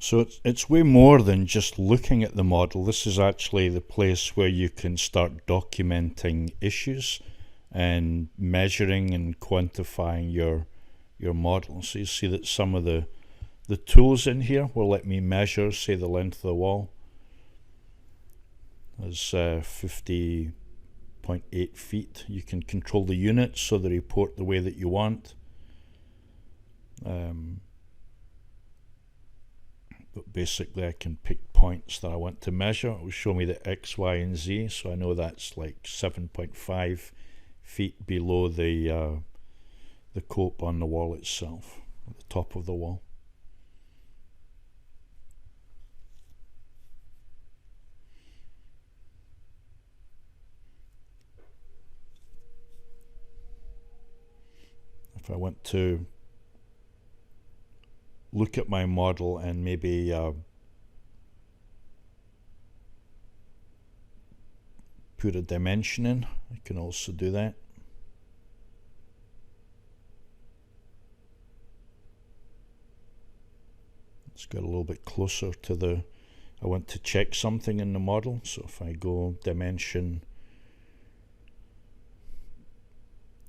So it's way more than just looking at the model. This is actually the place where you can start documenting issues and measuring and quantifying your model. So you see that some of the tools in here will let me measure, say, the length of the wall. There's 50.8 feet. You can control the units so they report the way that you want. But basically I can pick points that I want to measure. It will show me the X, Y, and Z, so I know that's like 7.5 feet below the cope on the wall itself, at the top of the wall. If I want to look at my model and maybe put a dimension in, I can also do that. Let's get a little bit closer to the, I want to check something in the model, so if I go dimension,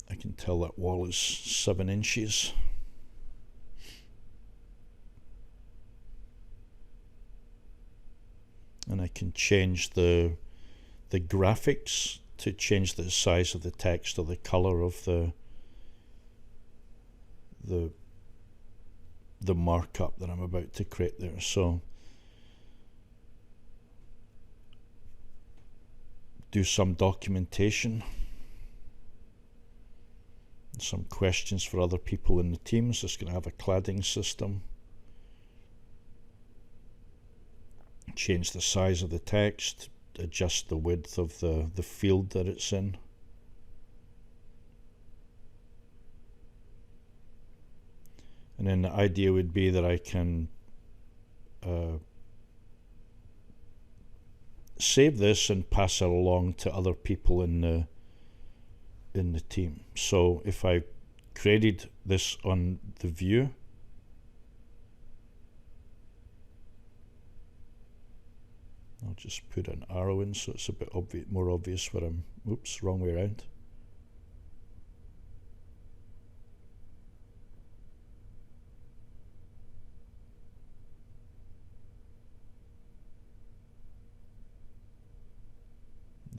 I can tell that wall is 7 inches. And I can change the graphics to change the size of the text or the color of the markup that I'm about to create there. So do some documentation, some questions for other people in the teams. It's going to have a cladding system. Change the size of the text, adjust the width of the field that it's in. And then the idea would be that I can save this and pass it along to other people in the team. So if I created this on the view, I'll just put an arrow in so it's a bit more obvious where I'm, oops, wrong way around.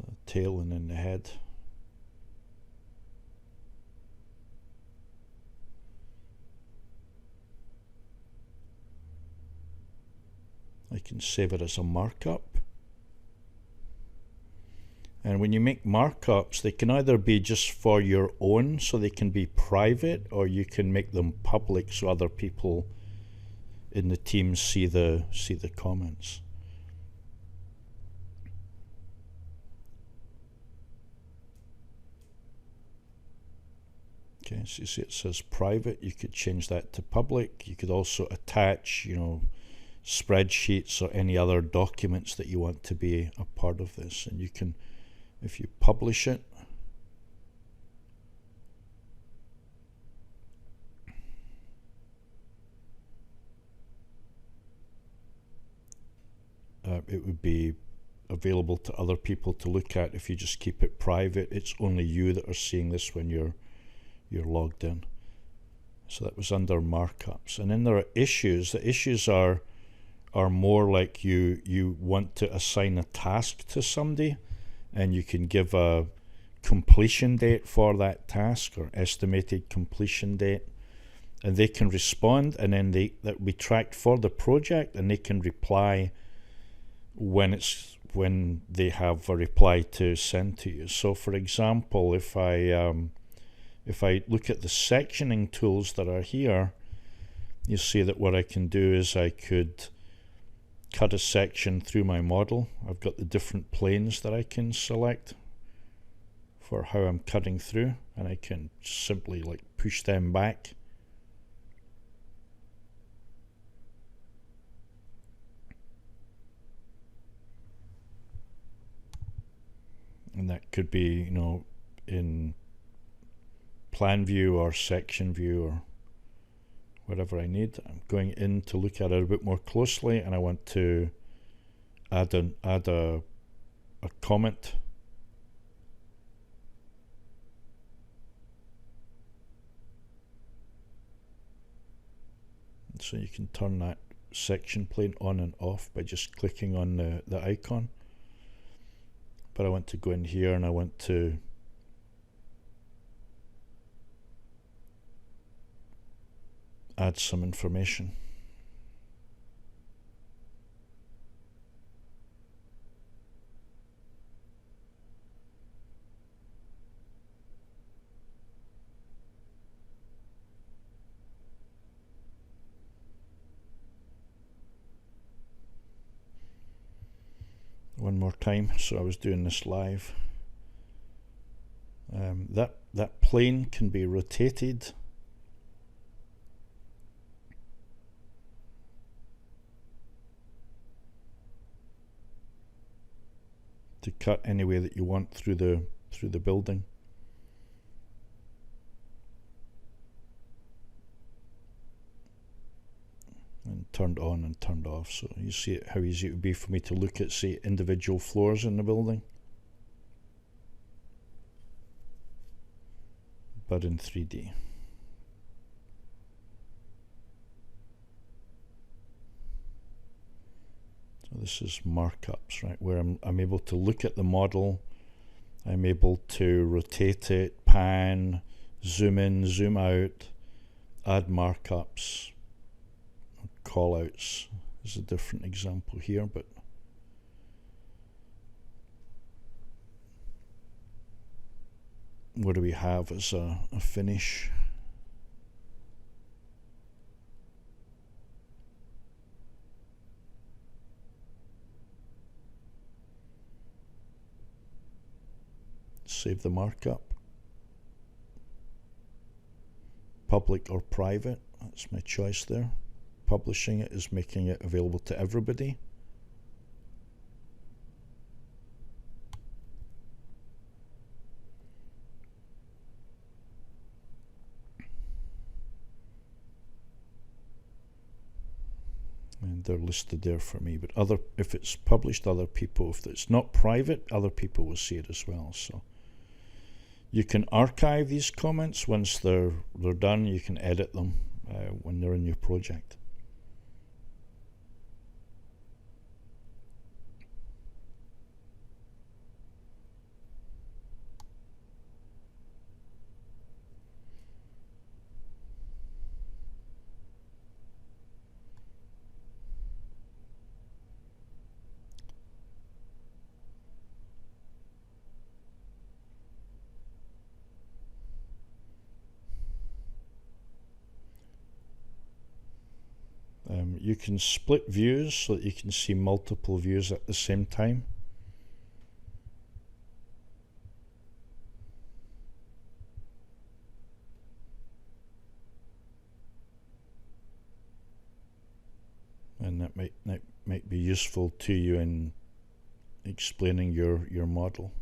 The tail and then the head. I can save it as a markup. And when you make markups, they can either be just for your own, so they can be private, or you can make them public so other people in the team see the comments. Okay, so you see it says private. You could change that to public. You could also attach, spreadsheets or any other documents that you want to be a part of this, and you can, if you publish it, it would be available to other people to look at. If you just keep it private, it's only you that are seeing this when you're logged in. So that was under markups. And then there are issues. The issues are more like you want to assign a task to somebody, and you can give a completion date for that task or estimated completion date, and they can respond, and then that will be tracked for the project, and they can reply when they have a reply to send to you. So for example, if I look at the sectioning tools that are here, you see that what I can do is I could cut a section through my model. I've got the different planes that I can select for how I'm cutting through, and I can simply push them back. And that could be, in plan view or section view or wherever I need. I'm going in to look at it a bit more closely, and I want to add a comment. So you can turn that section plane on and off by just clicking on the icon. But I want to go in here and I want to add some information. One more time, so I was doing this live. That plane can be rotated. To cut any way that you want through the building. And turned on and turned off, so you see how easy it would be for me to look at, say, individual floors in the building, but in 3D. So this is markups, right, where I'm able to look at the model, I'm able to rotate it, pan, zoom in, zoom out, add markups. Callouts is a different example here, but what do we have as a finish? Save the markup. Public or private, that's my choice there. Publishing it is making it available to everybody. And they're listed there for me, but if it's published, other people, if it's not private, other people will see it as well. So you can archive these comments once they're done. You can edit them when they're in your project. You can split views so that you can see multiple views at the same time. And that might be useful to you in explaining your model.